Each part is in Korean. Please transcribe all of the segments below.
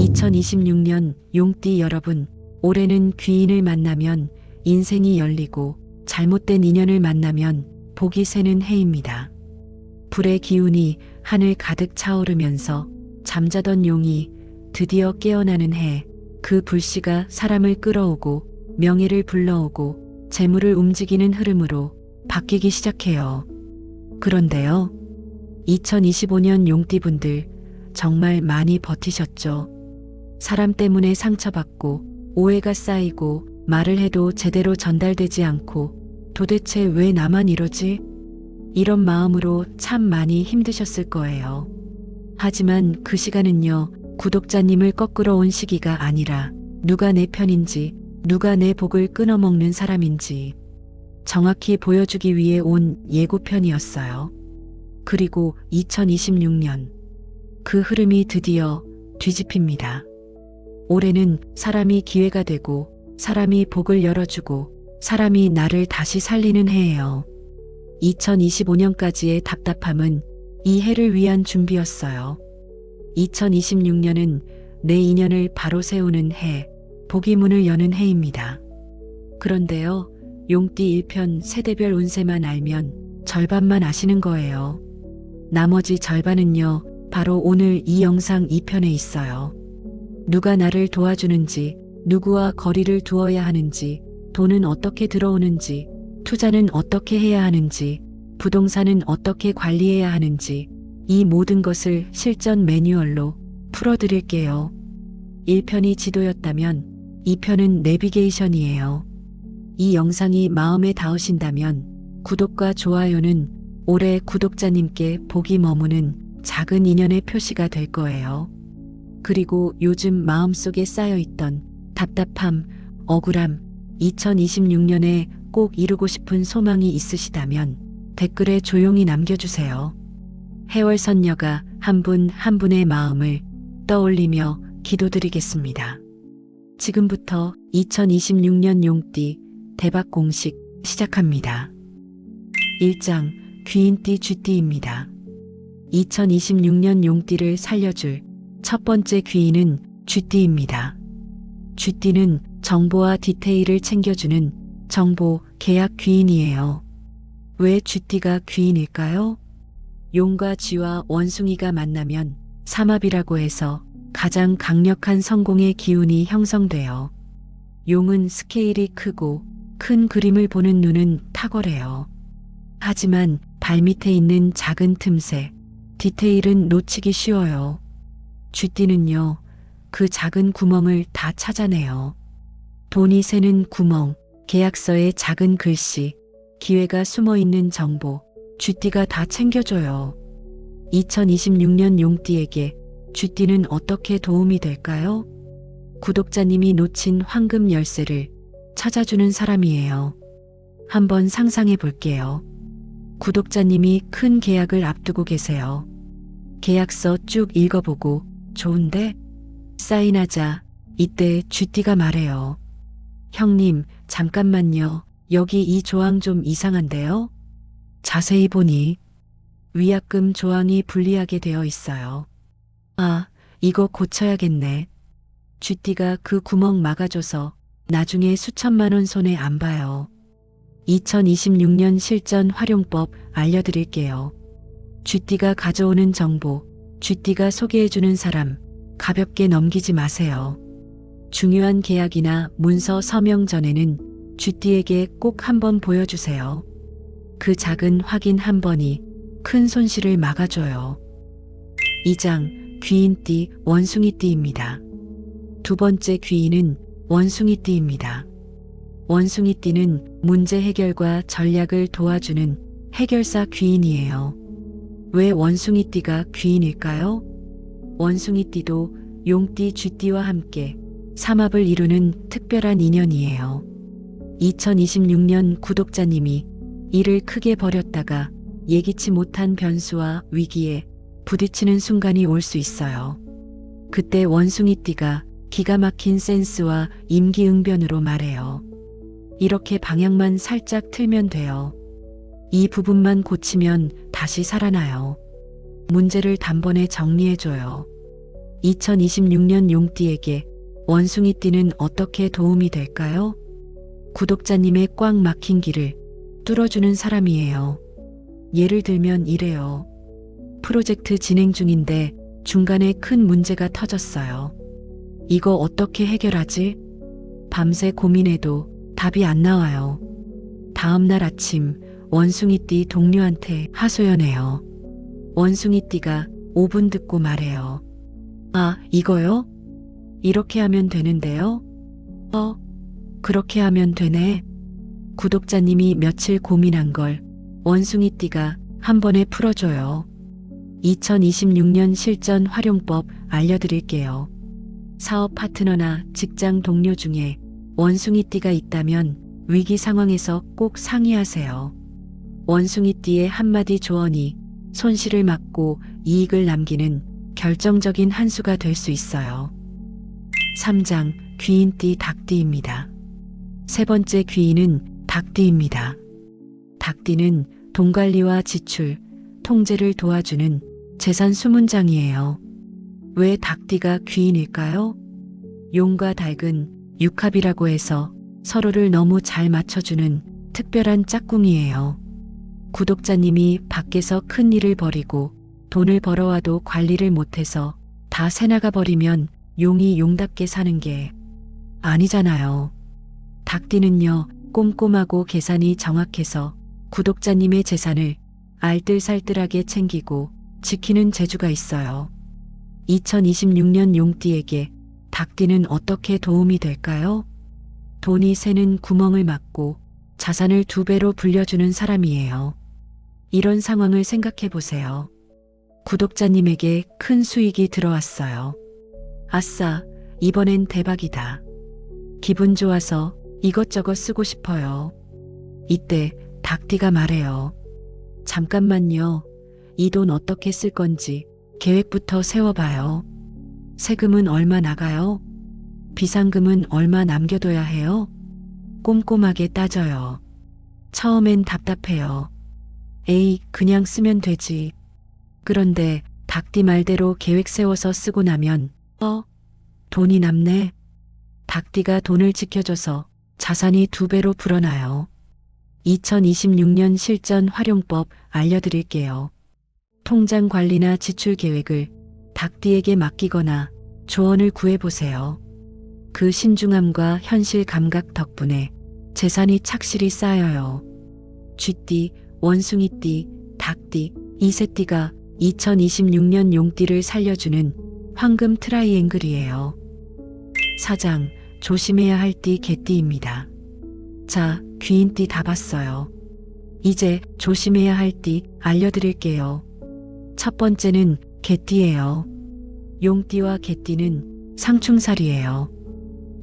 2026년 용띠 여러분, 올해는 귀인을 만나면 인생이 열리고 잘못된 인연을 만나면 복이 새는 해입니다. 불의 기운이 하늘 가득 차오르면서 잠자던 용이 드디어 깨어나는 해, 그 불씨가 사람을 끌어오고 명예를 불러오고 재물을 움직이는 흐름으로 바뀌기 시작해요. 그런데요, 2025년 용띠분들 정말 많이 버티셨죠? 사람 때문에 상처받고 오해가 쌓이고 말을 해도 제대로 전달되지 않고 도대체 왜 나만 이러지? 이런 마음으로 참 많이 힘드셨을 거예요. 하지만 그 시간은요, 구독자님을 꺾으러 온 시기가 아니라 누가 내 편인지, 누가 내 복을 끊어먹는 사람인지 정확히 보여주기 위해 온 예고편이었어요. 그리고 2026년 그 흐름이 드디어 뒤집힙니다. 올해는 사람이 기회가 되고 사람이 복을 열어주고 사람이 나를 다시 살리는 해예요. 2025년까지의 답답함은 이 해를 위한 준비였어요. 2026년은 내 인연을 바로 세우는 해, 복의 문을 여는 해입니다. 그런데요, 용띠 1편 세대별 운세만 알면 절반만 아시는 거예요. 나머지 절반은요, 바로 오늘 이 영상 2편에 있어요. 누가 나를 도와주는지, 누구와 거리를 두어야 하는지, 돈은 어떻게 들어오는지, 투자는 어떻게 해야 하는지, 부동산은 어떻게 관리해야 하는지, 이 모든 것을 실전 매뉴얼로 풀어드릴게요. 1편이 지도였다면 2편은 내비게이션이에요. 이 영상이 마음에 닿으신다면 구독과 좋아요는 올해 구독자님께 복이 머무는 작은 인연의 표시가 될 거예요. 그리고 요즘 마음속에 쌓여있던 답답함, 억울함, 2026년에 꼭 이루고 싶은 소망이 있으시다면 댓글에 조용히 남겨주세요. 해월선녀가 한 분 한 분의 마음을 떠올리며 기도드리겠습니다. 지금부터 2026년 용띠 대박 공식 시작합니다. 1장 귀인띠 쥐띠입니다. 2026년 용띠를 살려줄 첫 번째 귀인은 쥐띠입니다. 쥐띠는 정보와 디테일을 챙겨주는 정보 계약 귀인이에요. 왜 쥐띠가 귀인일까요? 용과 쥐와 원숭이가 만나면 삼합이라고 해서 가장 강력한 성공의 기운이 형성돼요. 용은 스케일이 크고 큰 그림을 보는 눈은 탁월해요. 하지만 발밑에 있는 작은 틈새, 디테일은 놓치기 쉬워요. 쥐띠는요, 그 작은 구멍을 다 찾아내요. 돈이 새는 구멍, 계약서의 작은 글씨, 기회가 숨어있는 정보, 쥐띠가 다 챙겨줘요. 2026년 용띠에게 쥐띠는 어떻게 도움이 될까요? 구독자님이 놓친 황금 열쇠를 찾아주는 사람이에요. 한번 상상해 볼게요. 구독자님이 큰 계약을 앞두고 계세요. 계약서 쭉 읽어보고 좋은데? 사인하자. 이때 쥐띠가 말해요. 형님, 잠깐만요. 여기 이 조항 좀 이상한데요? 자세히 보니 위약금 조항이 불리하게 되어 있어요. 아, 이거 고쳐야겠네. 쥐띠가 그 구멍 막아줘서 나중에 수천만 원 손해 안 봐요. 2026년 실전 활용법 알려드릴게요. 쥐띠가 가져오는 정보, 쥐띠가 소개해주는 사람, 가볍게 넘기지 마세요. 중요한 계약이나 문서 서명 전에는 쥐띠에게 꼭 한번 보여주세요. 그 작은 확인 한 번이 큰 손실을 막아줘요. 2장 귀인띠 원숭이띠입니다. 두 번째 귀인은 원숭이띠입니다. 원숭이띠는 문제 해결과 전략을 도와주는 해결사 귀인이에요. 왜 원숭이띠가 귀인일까요? 원숭이띠도 용띠, 쥐띠와 함께 삼합을 이루는 특별한 인연이에요. 2026년 구독자님이 일을 크게 벌였다가 예기치 못한 변수와 위기에 부딪히는 순간이 올 수 있어요. 그때 원숭이띠가 기가 막힌 센스와 임기응변으로 말해요. 이렇게 방향만 살짝 틀면 돼요. 이 부분만 고치면 다시 살아나요. 문제를 단번에 정리해줘요. 2026년 용띠에게 원숭이띠는 어떻게 도움이 될까요? 구독자님의 꽉 막힌 길을 뚫어주는 사람이에요. 예를 들면 이래요. 프로젝트 진행 중인데 중간에 큰 문제가 터졌어요. 이거 어떻게 해결하지? 밤새 고민해도 답이 안 나와요. 다음날 아침 원숭이띠 동료한테 하소연해요. 원숭이띠가 5분 듣고 말해요. 아, 이거요? 이렇게 하면 되는데요? 그렇게 하면 되네. 구독자님이 며칠 고민한 걸 원숭이띠가 한 번에 풀어줘요. 2026년 실전 활용법 알려드릴게요. 사업 파트너나 직장 동료 중에 원숭이띠가 있다면 위기 상황에서 꼭 상의하세요. 원숭이띠의 한마디 조언이 손실을 막고 이익을 남기는 결정적인 한 수가 될 수 있어요. 3장 귀인띠 닭띠입니다. 세 번째 귀인은 닭띠입니다. 닭띠는 돈 관리와 지출, 통제를 도와주는 재산 수문장이에요. 왜 닭띠가 귀인일까요? 용과 닭은 육합이라고 해서 서로를 너무 잘 맞춰주는 특별한 짝꿍이에요. 구독자님이 밖에서 큰 일을 벌이고 돈을 벌어와도 관리를 못해서 다 새나가 버리면 용이 용답게 사는 게 아니잖아요. 닭띠는요, 꼼꼼하고 계산이 정확해서 구독자님의 재산을 알뜰살뜰하게 챙기고 지키는 재주가 있어요. 2026년 용띠에게 닭띠는 어떻게 도움이 될까요? 돈이 새는 구멍을 막고 자산을 2배로 불려주는 사람이에요. 이런 상황을 생각해 보세요. 구독자님에게 큰 수익이 들어왔어요. 아싸, 이번엔 대박이다. 기분 좋아서 이것저것 쓰고 싶어요. 이때 닭띠가 말해요. 잠깐만요. 이 돈 어떻게 쓸 건지 계획부터 세워봐요. 세금은 얼마 나가요? 비상금은 얼마 남겨둬야 해요? 꼼꼼하게 따져요. 처음엔 답답해요. 에이, 그냥 쓰면 되지. 그런데 닭띠 말대로 계획 세워서 쓰고 나면 돈이 남네. 닭띠가 돈을 지켜줘서 자산이 2배로 불어나요. 2026년 실전 활용법 알려드릴게요. 통장 관리나 지출 계획을 닭띠에게 맡기거나 조언을 구해보세요. 그 신중함과 현실 감각 덕분에 재산이 착실히 쌓여요. 쥐띠, 원숭이띠, 닭띠, 이새띠가 2026년 용띠를 살려주는 황금 트라이앵글이에요. 4장 조심해야 할 띠 개띠입니다. 자, 귀인띠 다 봤어요. 이제 조심해야 할 띠 알려드릴게요. 첫 번째는 개띠예요. 용띠와 개띠는 상충살이에요.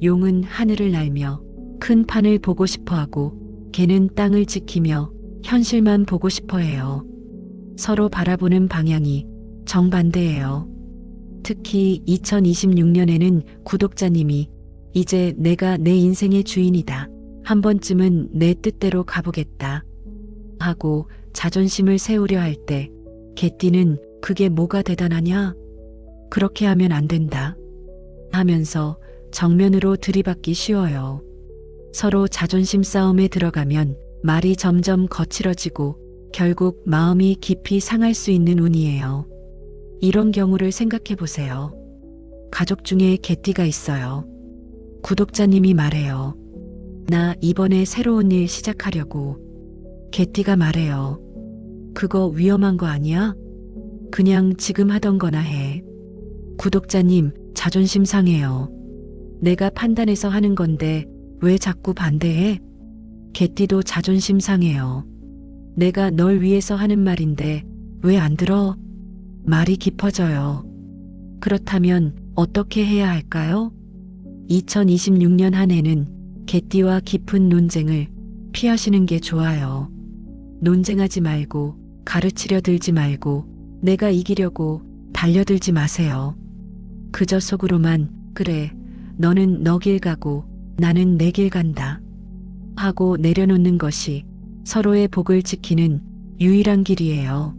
용은 하늘을 날며 큰 판을 보고 싶어하고 개는 땅을 지키며 현실만 보고 싶어해요. 서로 바라보는 방향이 정반대예요. 특히 2026년에는 구독자님이 이제 내가 내 인생의 주인이다. 한 번쯤은 내 뜻대로 가보겠다. 하고 자존심을 세우려 할 때 개띠는 그게 뭐가 대단하냐? 그렇게 하면 안 된다. 하면서 정면으로 들이받기 쉬워요. 서로 자존심 싸움에 들어가면 말이 점점 거칠어지고 결국 마음이 깊이 상할 수 있는 운이에요. 이런 경우를 생각해 보세요. 가족 중에 개띠가 있어요. 구독자님이 말해요. 나 이번에 새로운 일 시작하려고. 개띠가 말해요. 그거 위험한 거 아니야? 그냥 지금 하던 거나 해. 구독자님, 자존심 상해요. 내가 판단해서 하는 건데 왜 자꾸 반대해? 개띠도 자존심 상해요. 내가 널 위해서 하는 말인데 왜 안 들어? 말이 깊어져요. 그렇다면 어떻게 해야 할까요? 2026년 한 해는 개띠와 깊은 논쟁을 피하시는 게 좋아요. 논쟁하지 말고 가르치려 들지 말고 내가 이기려고 달려들지 마세요. 그저 속으로만 그래, 너는 너 길 가고 나는 내 길 간다 하고 내려놓는 것이 서로의 복을 지키는 유일한 길이에요.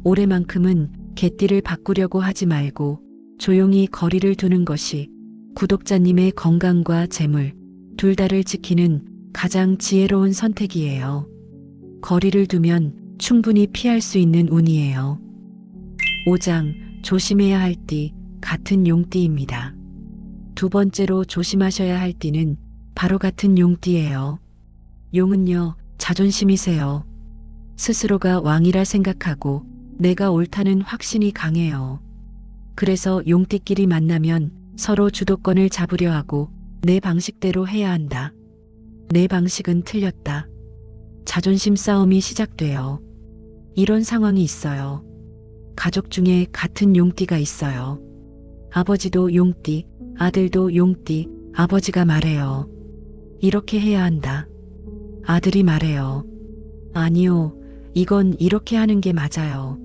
올해만큼은 개띠를 바꾸려고 하지 말고 조용히 거리를 두는 것이 구독자님의 건강과 재물 둘 다를 지키는 가장 지혜로운 선택이에요. 거리를 두면 충분히 피할 수 있는 운이에요. 5장 조심해야 할 띠 같은 용띠입니다. 두 번째로 조심하셔야 할 띠는 바로 같은 용띠예요. 용은요, 자존심이세요. 스스로가 왕이라 생각하고 내가 옳다는 확신이 강해요. 그래서 용띠끼리 만나면 서로 주도권을 잡으려 하고 내 방식대로 해야 한다. 내 방식은 틀렸다. 자존심 싸움이 시작돼요. 이런 상황이 있어요. 가족 중에 같은 용띠가 있어요. 아버지도 용띠, 아들도 용띠, 아버지가 말해요. 이렇게 해야 한다. 아들이 말해요. 아니요, 이건 이렇게 하는 게 맞아요.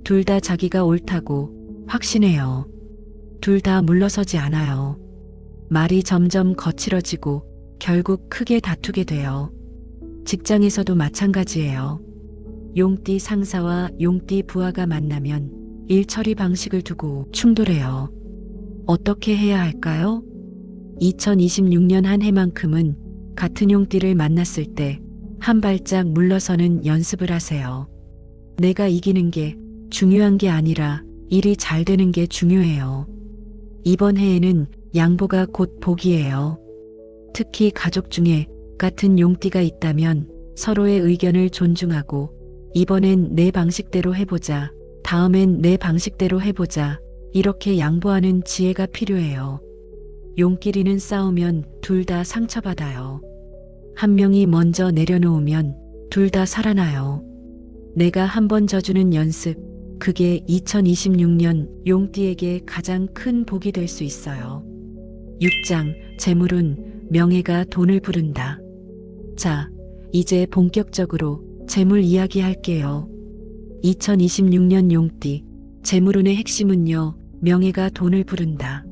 둘 다 자기가 옳다고 확신해요. 둘 다 물러서지 않아요. 말이 점점 거칠어지고 결국 크게 다투게 돼요. 직장에서도 마찬가지예요. 용띠 상사와 용띠 부하가 만나면 일 처리 방식을 두고 충돌해요. 어떻게 해야 할까요? 2026년 한 해만큼은 같은 용띠를 만났을 때 한 발짝 물러서는 연습을 하세요. 내가 이기는 게 중요한 게 아니라 일이 잘 되는 게 중요해요. 이번 해에는 양보가 곧 복이에요. 특히 가족 중에 같은 용띠가 있다면 서로의 의견을 존중하고 이번엔 내 방식대로 해보자, 다음엔 내 방식대로 해보자, 이렇게 양보하는 지혜가 필요해요. 용끼리는 싸우면 둘 다 상처받아요. 한 명이 먼저 내려놓으면 둘 다 살아나요. 내가 한 번 져주는 연습, 그게 2026년 용띠에게 가장 큰 복이 될 수 있어요. 6장 재물은 명예가 돈을 부른다. 자, 이제 본격적으로 재물 이야기 할게요. 2026년 용띠 재물운의 핵심은요, 명예가 돈을 부른다.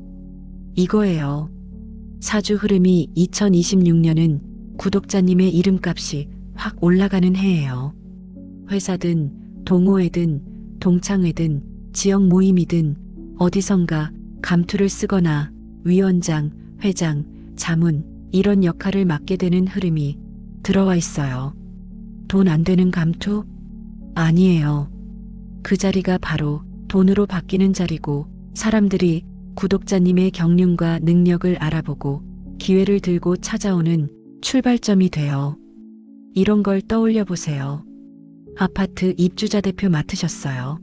이거예요. 사주 흐름이 2026년은 구독자님의 이름값이 확 올라가는 해예요. 회사든 동호회든 동창회든 지역 모임이든 어디선가 감투를 쓰거나 위원장, 회장, 자문 이런 역할을 맡게 되는 흐름이 들어와 있어요. 돈 안 되는 감투? 아니에요. 그 자리가 바로 돈으로 바뀌는 자리고 사람들이 구독자님의 경륜과 능력을 알아보고 기회를 들고 찾아오는 출발점이 돼요. 이런 걸 떠올려 보세요. 아파트 입주자 대표 맡으셨어요.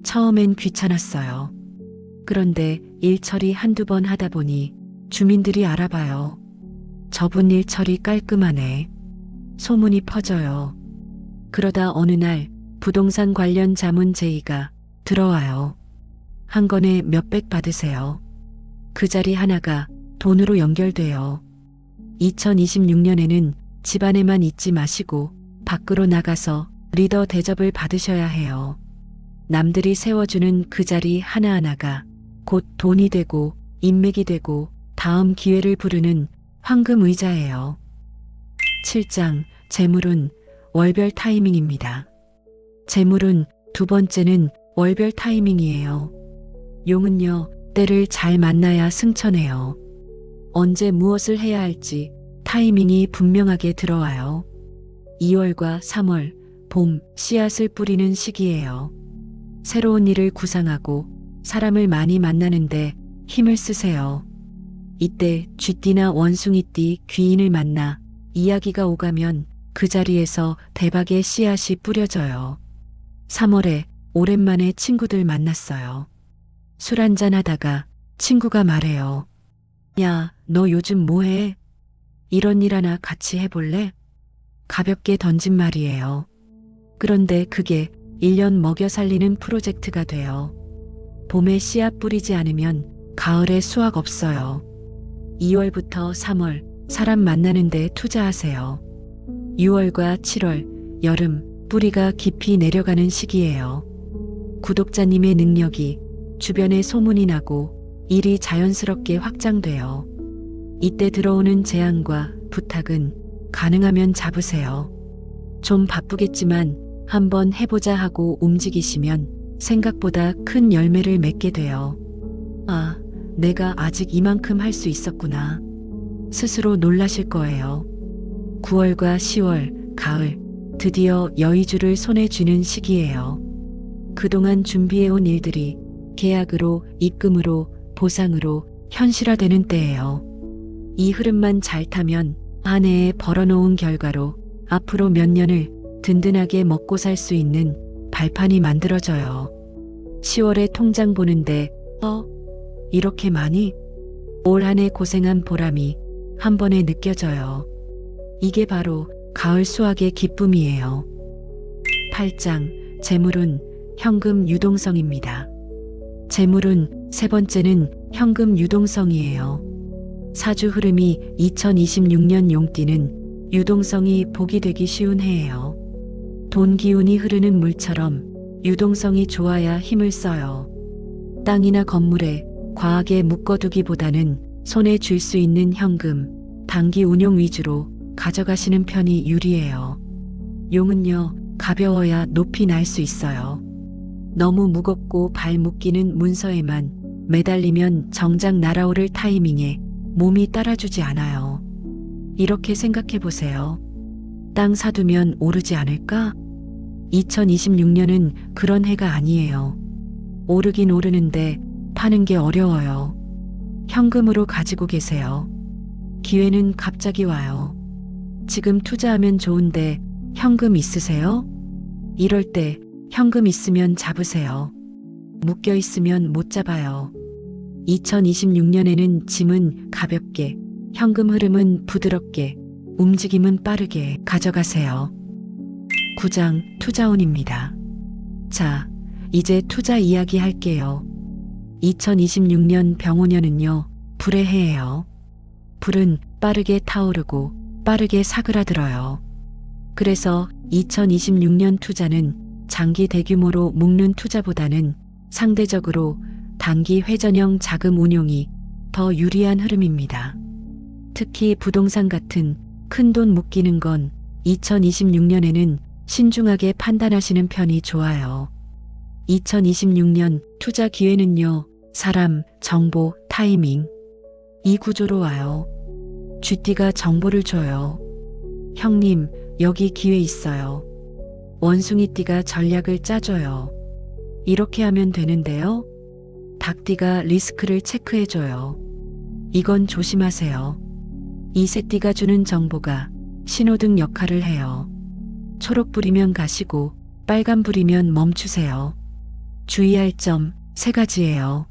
처음엔 귀찮았어요. 그런데 일 처리 한두 번 하다 보니 주민들이 알아봐요. 저분 일 처리 깔끔하네. 소문이 퍼져요. 그러다 어느 날 부동산 관련 자문 제의가 들어와요. 한 건에 몇백 받으세요. 그 자리 하나가 돈으로 연결돼요. 2026년에는 집안에만 있지 마시고 밖으로 나가서 리더 대접을 받으셔야 해요. 남들이 세워주는 그 자리 하나하나가 곧 돈이 되고 인맥이 되고 다음 기회를 부르는 황금 의자예요. 7장 재물운 월별 타이밍입니다. 재물운 두 번째는 월별 타이밍이에요. 용은요, 때를 잘 만나야 승천해요. 언제 무엇을 해야 할지 타이밍이 분명하게 들어와요. 2월과 3월, 봄, 씨앗을 뿌리는 시기예요. 새로운 일을 구상하고 사람을 많이 만나는데 힘을 쓰세요. 이때 쥐띠나 원숭이띠 귀인을 만나 이야기가 오가면 그 자리에서 대박의 씨앗이 뿌려져요. 3월에 오랜만에 친구들 만났어요. 술 한잔 하다가 친구가 말해요. 야, 너 요즘 뭐해? 이런 일 하나 같이 해볼래? 가볍게 던진 말이에요. 그런데 그게 1년 먹여 살리는 프로젝트가 돼요. 봄에 씨앗 뿌리지 않으면 가을에 수확 없어요. 2월부터 3월 사람 만나는데 투자하세요. 6월과 7월 여름 뿌리가 깊이 내려가는 시기예요. 구독자님의 능력이 주변에 소문이 나고 일이 자연스럽게 확장돼요. 이때 들어오는 제안과 부탁은 가능하면 잡으세요. 좀 바쁘겠지만 한번 해보자 하고 움직이시면 생각보다 큰 열매를 맺게 돼요. 아, 내가 아직 이만큼 할 수 있었구나. 스스로 놀라실 거예요. 9월과 10월, 가을, 드디어 여의주를 손에 쥐는 시기예요. 그동안 준비해온 일들이 계약으로, 입금으로, 보상으로 현실화되는 때예요. 이 흐름만 잘 타면 한 해에 벌어놓은 결과로 앞으로 몇 년을 든든하게 먹고 살 수 있는 발판이 만들어져요. 10월에 통장 보는데 이렇게 많이? 올 한 해 고생한 보람이 한 번에 느껴져요. 이게 바로 가을 수확의 기쁨이에요. 8장 재물운 현금 유동성입니다. 재물운 세 번째는 현금 유동성이에요. 사주 흐름이 2026년 용띠는 유동성이 복이 되기 쉬운 해예요. 돈 기운이 흐르는 물처럼 유동성이 좋아야 힘을 써요. 땅이나 건물에 과하게 묶어두기보다는 손에 쥘 수 있는 현금, 단기 운용 위주로 가져가시는 편이 유리해요. 용은요, 가벼워야 높이 날 수 있어요. 너무 무겁고 발 묶이는 문서에만 매달리면 정작 날아오를 타이밍에 몸이 따라주지 않아요. 이렇게 생각해 보세요. 땅 사두면 오르지 않을까? 2026년은 그런 해가 아니에요. 오르긴 오르는데 파는 게 어려워요. 현금으로 가지고 계세요. 기회는 갑자기 와요. 지금 투자하면 좋은데 현금 있으세요? 이럴 때 현금 있으면 잡으세요. 묶여 있으면 못 잡아요. 2026년에는 짐은 가볍게, 현금 흐름은 부드럽게, 움직임은 빠르게 가져가세요. 9장 투자운입니다. 자, 이제 투자 이야기 할게요. 2026년 병오년은요, 불의 해예요. 불은 빠르게 타오르고 빠르게 사그라들어요. 그래서 2026년 투자는 장기 대규모로 묶는 투자보다는 상대적으로 단기 회전형 자금 운용이 더 유리한 흐름입니다. 특히 부동산 같은 큰돈 묶이는 건 2026년에는 신중하게 판단하시는 편이 좋아요. 2026년 투자 기회는요, 사람, 정보, 타이밍. 이 구조로 와요. 쥐띠가 정보를 줘요. 형님, 여기 기회 있어요. 원숭이띠가 전략을 짜줘요. 이렇게 하면 되는데요. 닭띠가 리스크를 체크해줘요. 이건 조심하세요. 이 세 띠가 주는 정보가 신호등 역할을 해요. 초록불이면 가시고 빨간불이면 멈추세요. 주의할 점 세 가지예요.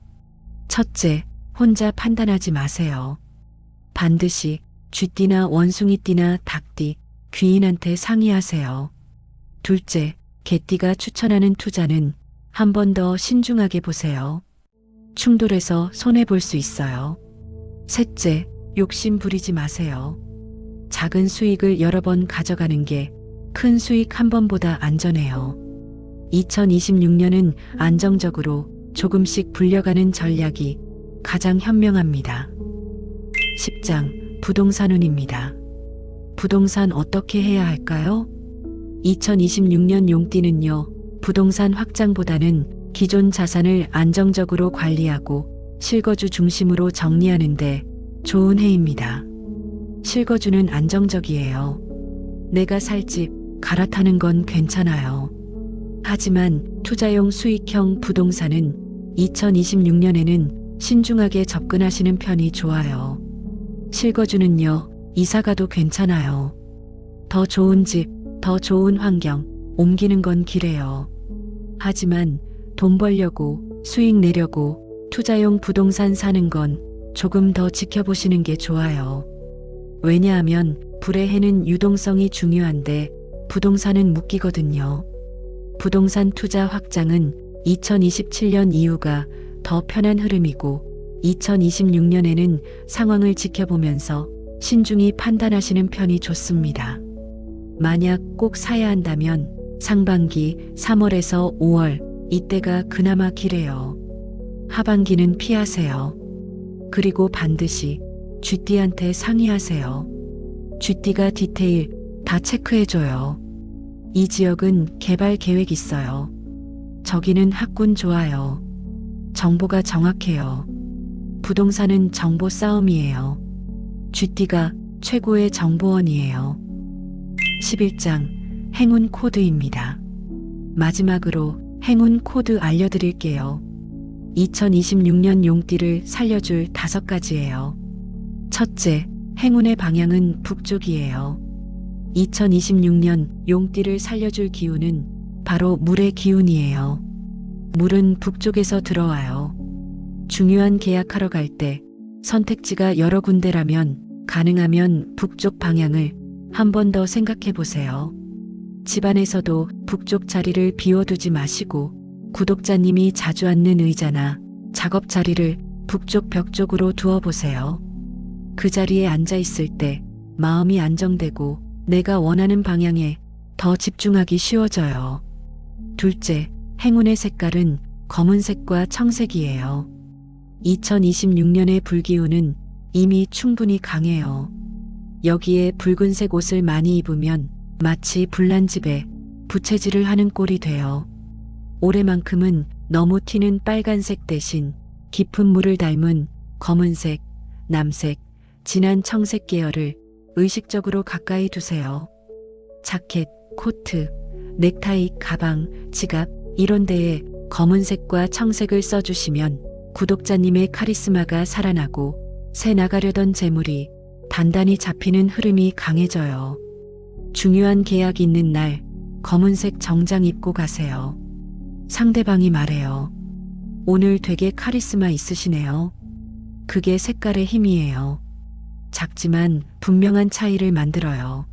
첫째, 혼자 판단하지 마세요. 반드시 쥐띠나 원숭이띠나 닭띠, 귀인한테 상의하세요. 둘째, 개띠가 추천하는 투자는 한 번 더 신중하게 보세요. 충돌해서 손해볼 수 있어요. 셋째, 욕심 부리지 마세요. 작은 수익을 여러 번 가져가는 게 큰 수익 한 번보다 안전해요. 2026년은 안정적으로 조금씩 불려가는 전략이 가장 현명합니다. 10장 부동산운입니다. 부동산 어떻게 해야 할까요? 2026년 용띠는요, 부동산 확장보다는 기존 자산을 안정적으로 관리하고 실거주 중심으로 정리하는데 좋은 해입니다. 실거주는 안정적이에요. 내가 살 집 갈아타는 건 괜찮아요. 하지만 투자용 수익형 부동산은 2026년에는 신중하게 접근하시는 편이 좋아요. 실거주는요, 이사가도 괜찮아요. 더 좋은 집, 더 좋은 환경, 옮기는 건 기래요. 하지만 돈 벌려고, 수익 내려고 투자용 부동산 사는 건 조금 더 지켜보시는 게 좋아요. 왜냐하면 불의 해는 유동성이 중요한데 부동산은 묶이거든요. 부동산 투자 확장은 2027년 이후가 더 편한 흐름이고 2026년에는 상황을 지켜보면서 신중히 판단하시는 편이 좋습니다. 만약 꼭 사야 한다면 상반기 3월에서 5월 이때가 그나마 기래요. 하반기는 피하세요. 그리고 반드시 쥐띠한테 상의하세요. 쥐띠가 디테일 다 체크해줘요. 이 지역은 개발 계획 있어요. 저기는 학군 좋아요. 정보가 정확해요. 부동산은 정보 싸움이에요. 쥐띠가 최고의 정보원이에요. 11장 행운 코드입니다. 마지막으로 행운 코드 알려드릴게요. 2026년 용띠를 살려줄 5가지예요. 첫째, 행운의 방향은 북쪽이에요. 2026년 용띠를 살려줄 기운은 바로 물의 기운이에요. 물은 북쪽에서 들어와요. 중요한 계약하러 갈 때 선택지가 여러 군데라면 가능하면 북쪽 방향을 한 번 더 생각해 보세요. 집안에서도 북쪽 자리를 비워두지 마시고 구독자님이 자주 앉는 의자나 작업 자리를 북쪽 벽 쪽으로 두어 보세요. 그 자리에 앉아 있을 때 마음이 안정되고 내가 원하는 방향에 더 집중하기 쉬워져요. 둘째, 행운의 색깔은 검은색과 청색이에요. 2026년의 불기운은 이미 충분히 강해요. 여기에 붉은색 옷을 많이 입으면 마치 불난 집에 부채질을 하는 꼴이 돼요. 올해만큼은 너무 튀는 빨간색 대신 깊은 물을 닮은 검은색, 남색, 진한 청색 계열을 의식적으로 가까이 두세요. 자켓, 코트, 넥타이, 가방, 지갑 이런 데에 검은색과 청색을 써주시면 구독자님의 카리스마가 살아나고 새 나가려던 재물이 단단히 잡히는 흐름이 강해져요. 중요한 계약 있는 날 검은색 정장 입고 가세요. 상대방이 말해요. 오늘 되게 카리스마 있으시네요. 그게 색깔의 힘이에요. 작지만 분명한 차이를 만들어요.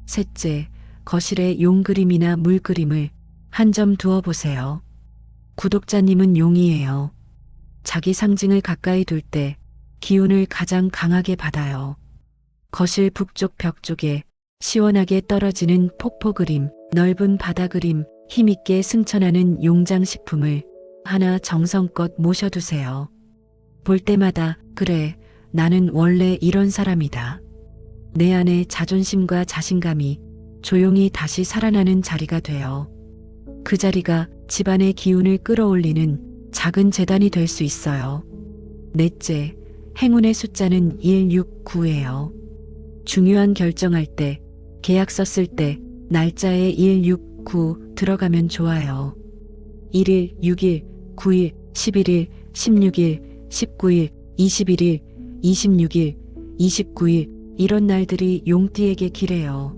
셋째, 거실에 용 그림이나 물 그림을 한 점 두어 보세요. 구독자님은 용이에요. 자기 상징을 가까이 둘 때 기운을 가장 강하게 받아요. 거실 북쪽 벽 쪽에 시원하게 떨어지는 폭포 그림, 넓은 바다 그림, 힘있게 승천하는 용장식품을 하나 정성껏 모셔두세요. 볼 때마다 그래, 나는 원래 이런 사람이다. 내 안에 자존심과 자신감이 조용히 다시 살아나는 자리가 돼요. 그 자리가 집안의 기운을 끌어올리는 작은 재단이 될 수 있어요. 넷째, 행운의 숫자는 169예요. 중요한 결정할 때, 계약서 쓸 때 날짜에 169 들어가면 좋아요. 1일, 6일, 9일, 11일, 16일, 19일, 21일, 26일, 29일 이런 날들이 용띠에게 기래요.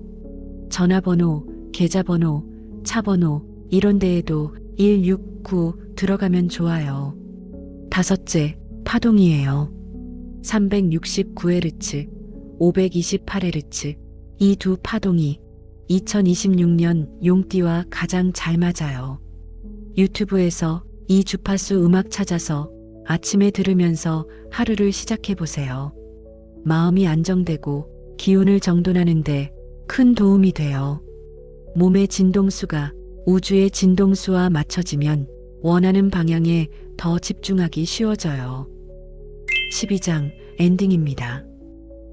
전화번호, 계좌번호, 차번호 이런 데에도 169 들어가면 좋아요. 다섯째, 파동이에요. 369Hz, 528Hz 이 두 파동이 2026년 용띠와 가장 잘 맞아요. 유튜브에서 이 주파수 음악 찾아서 아침에 들으면서 하루를 시작해 보세요. 마음이 안정되고 기운을 정돈하는데 큰 도움이 돼요. 몸의 진동수가 우주의 진동수와 맞춰지면 원하는 방향에 더 집중하기 쉬워져요. 12장 엔딩입니다.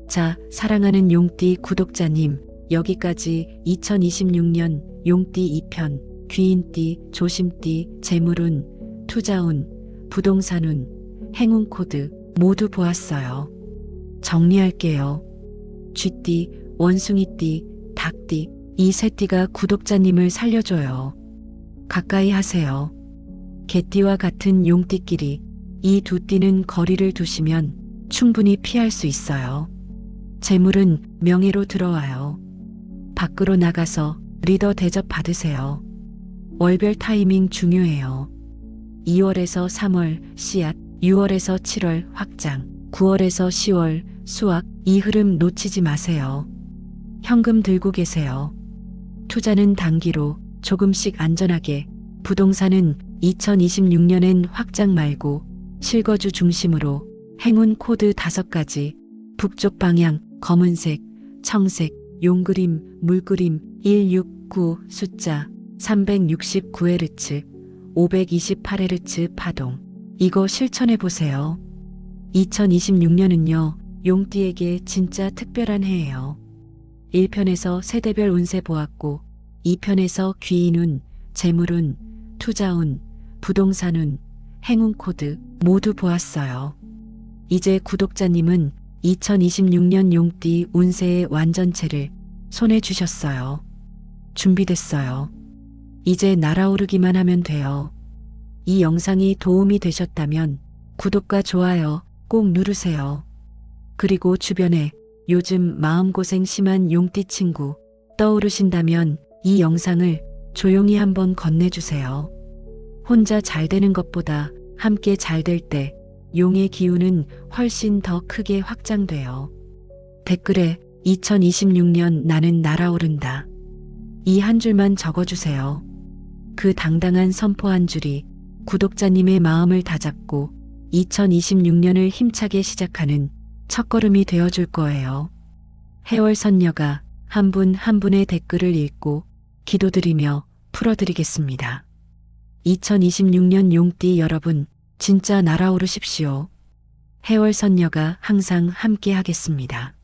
자, 사랑하는 용띠 구독자님, 여기까지 2026년 용띠 2편, 귀인띠, 조심띠, 재물운, 투자운, 부동산운, 행운코드 모두 보았어요. 정리할게요. 쥐띠, 원숭이띠, 닭띠 이 세 띠가 구독자님을 살려줘요. 가까이 하세요. 개띠와 같은 용띠끼리 이 두 띠는 거리를 두시면 충분히 피할 수 있어요. 재물은 명예로 들어와요. 밖으로 나가서 리더 대접 받으세요. 월별 타이밍 중요해요. 2월에서 3월 씨앗, 6월에서 7월 확장, 9월에서 10월 수확 이 흐름 놓치지 마세요. 현금 들고 계세요. 투자는 단기로 조금씩 안전하게, 부동산은 2026년엔 확장 말고 실거주 중심으로 행운 코드 5가지, 북쪽 방향, 검은색, 청색, 용그림, 물그림, 169 숫자, 369Hz, 528Hz 파동. 이거 실천해 보세요. 2026년은요, 용띠에게 진짜 특별한 해예요. 1편에서 세대별 운세 보았고 2편에서 귀인운, 재물운, 투자운, 부동산운, 행운코드 모두 보았어요. 이제 구독자님은 2026년 용띠 운세의 완전체를 손에 쥐셨어요. 준비됐어요. 이제 날아오르기만 하면 돼요. 이 영상이 도움이 되셨다면 구독과 좋아요 꼭 누르세요. 그리고 주변에 요즘 마음고생 심한 용띠 친구 떠오르신다면 이 영상을 조용히 한번 건네주세요. 혼자 잘 되는 것보다 함께 잘 될 때 용의 기운은 훨씬 더 크게 확장돼요. 댓글에 2026년 나는 날아오른다. 이 한 줄만 적어주세요. 그 당당한 선포 한 줄이 구독자님의 마음을 다잡고 2026년을 힘차게 시작하는 첫걸음이 되어줄 거예요. 해월선녀가 한 분 한 분의 댓글을 읽고 기도드리며 풀어드리겠습니다. 2026년 용띠 여러분, 진짜 날아오르십시오. 해월선녀가 항상 함께 하겠습니다.